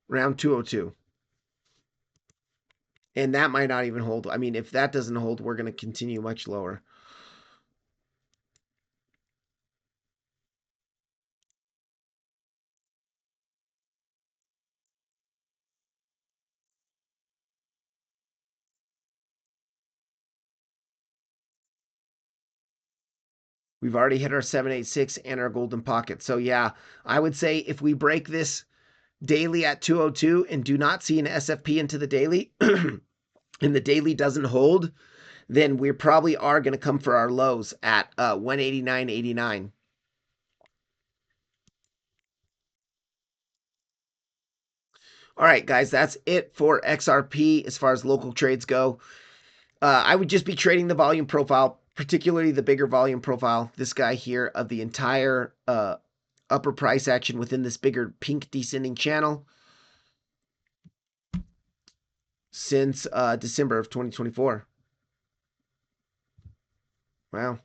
Round 202. And that might not even hold. I mean, if that doesn't hold, we're going to continue much lower. We've already hit our 786 and our golden pocket. So yeah, I would say if we break this daily at 202 and do not see an SFP into the daily and the daily doesn't hold, then we probably are going to come for our lows at 189.89. All right, guys, that's it for XRP as far as local trades go. I would just be trading the volume profile, particularly the bigger volume profile. This guy here of the entire upper price action within this bigger pink descending channel since December of 2024. Wow.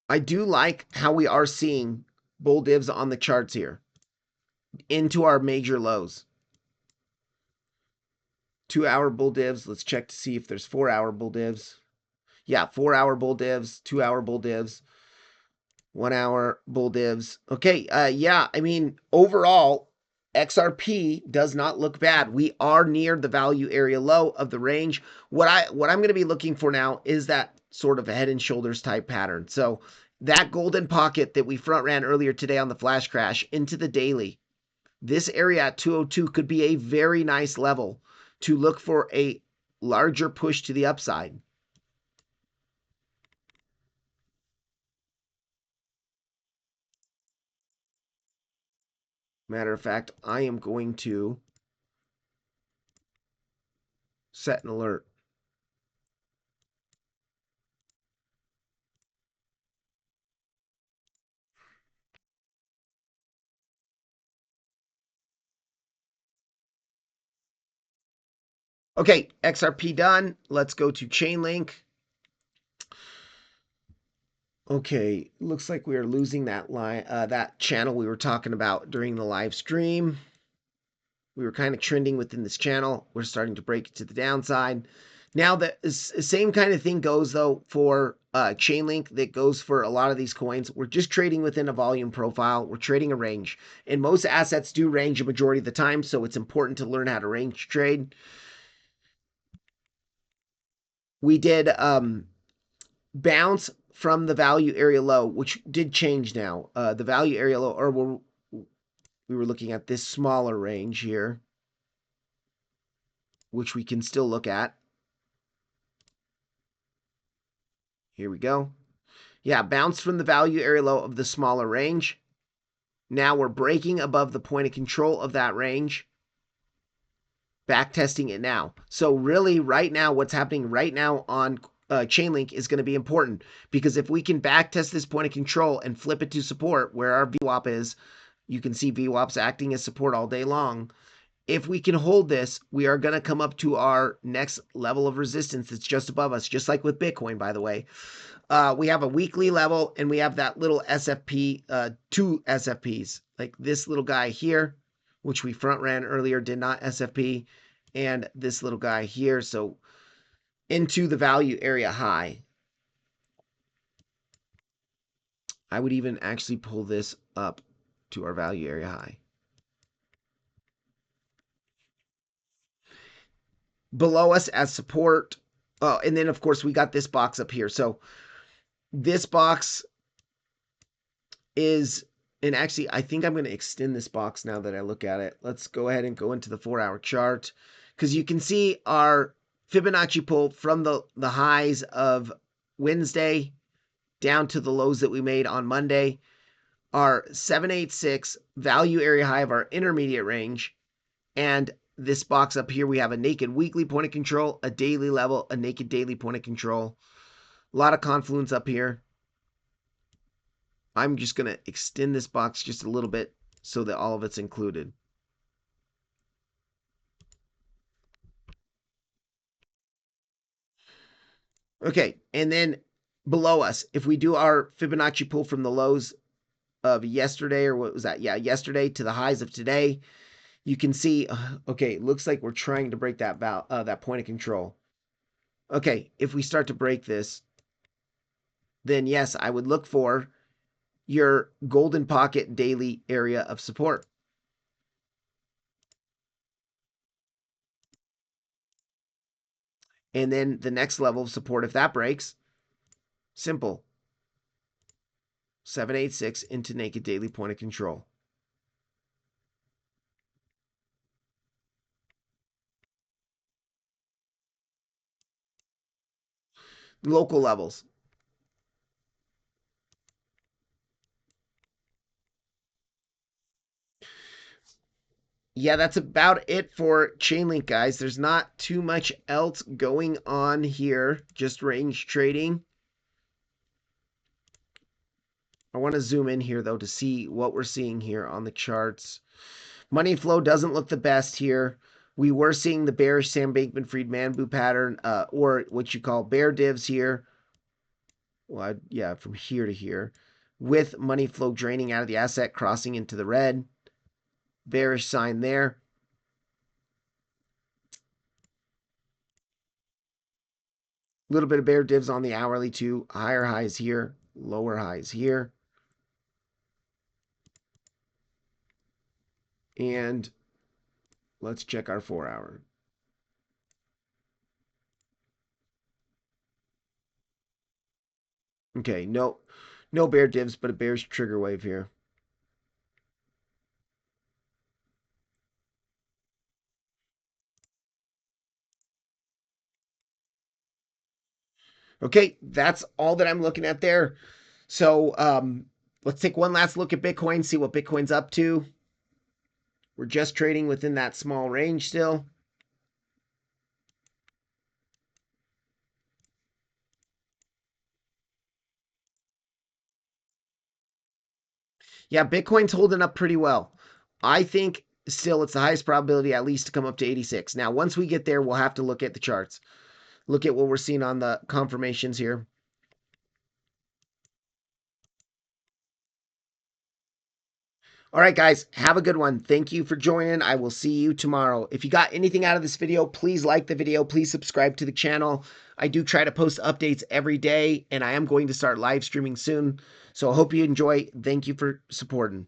I do like how we are seeing bull divs on the charts here into our major lows. 2 hour bull divs. Let's check to see if there's 4 hour bull divs. Yeah, 4 hour bull divs, 2 hour bull divs, 1 hour bull divs. Okay, yeah, I mean, overall, XRP does not look bad. We are near the value area low of the range. What I'm going to be looking for now is that sort of a head and shoulders type pattern. So that golden pocket that we front ran earlier today on the flash crash into the daily, this area at 202 could be a very nice level to look for a larger push to the upside. Matter of fact, I am going to Set an alert. Okay, XRP done. Let's go to Chainlink. Okay, looks like we are losing that line, that channel we were talking about during the live stream. We were kind of trending within this channel. We're starting to break it to the downside. Now the same kind of thing goes though for Chainlink that goes for a lot of these coins. We're just trading within a volume profile. We're trading a range, and most assets do range a majority of the time. So it's important to learn how to range trade. We did bounce from the value area low, which did change now. The value area low, or we were looking at this smaller range here, which we can still look at. Here we go. Yeah, bounced from the value area low of the smaller range. Now we're breaking above the point of control of that range. Back testing it now. So really right now, what's happening right now on Chainlink is going to be important, because if we can back test this point of control and flip it to support where our VWAP is, you can see VWAP's acting as support all day long. If we can hold this, we are going to come up to our next level of resistance that's just above us, just like with Bitcoin, by the way. We have a weekly level, and we have that little SFP, two SFPs, like this little guy here, which we front ran earlier, did not SFP, and this little guy here. So into the value area high. I would even actually pull this up to our value area high. Below us as support. And then, of course, we got this box up here. So this box is, and actually, I think I'm going to extend this box now that I look at it. Let's go ahead and go into the 4-hour chart, because you can see our Fibonacci pull from the highs of Wednesday down to the lows that we made on Monday. Our 786 value area high of our intermediate range, and this box up here, we have a naked weekly point of control, a daily level, a naked daily point of control. A lot of confluence up here. I'm just going to extend this box just a little bit so that all of it's included. Okay, and then below us, if we do our Fibonacci pull from the lows of yesterday, or what was that? Yeah, yesterday to the highs of today, you can see, okay, it looks like we're trying to break that that point of control. Okay, if we start to break this, then yes, I would look for your golden pocket daily area of support. And then the next level of support, if that breaks, simple. 786 into naked daily point of control. Local levels. Yeah, that's about it for Chainlink, guys. There's not too much else going on here, just range trading. I want to zoom in here, though, to see what we're seeing here on the charts. Money flow doesn't look the best here. We were seeing the bearish Sam Bankman-Fried Man-Boo pattern, or what you call bear divs here. Well, yeah, from here to here, with money flow draining out of the asset, crossing into the red. Bearish sign there. A little bit of bear divs on the hourly too. Higher highs here, lower highs here. And let's check our 4-hour. Okay, no bear divs, but a bearish trigger wave here. Okay, that's all that I'm looking at there. So let's take one last look at Bitcoin, see what Bitcoin's up to. We're just trading within that small range still. Yeah, Bitcoin's holding up pretty well. I think still it's the highest probability at least to come up to 86. Now, once we get there, we'll have to look at the charts. Look at what we're seeing on the confirmations here. All right, guys, have a good one. Thank you for joining. I will see you tomorrow. If you got anything out of this video, please like the video. Please subscribe to the channel. I do try to post updates every day, and I am going to start live streaming soon. So I hope you enjoy. Thank you for supporting.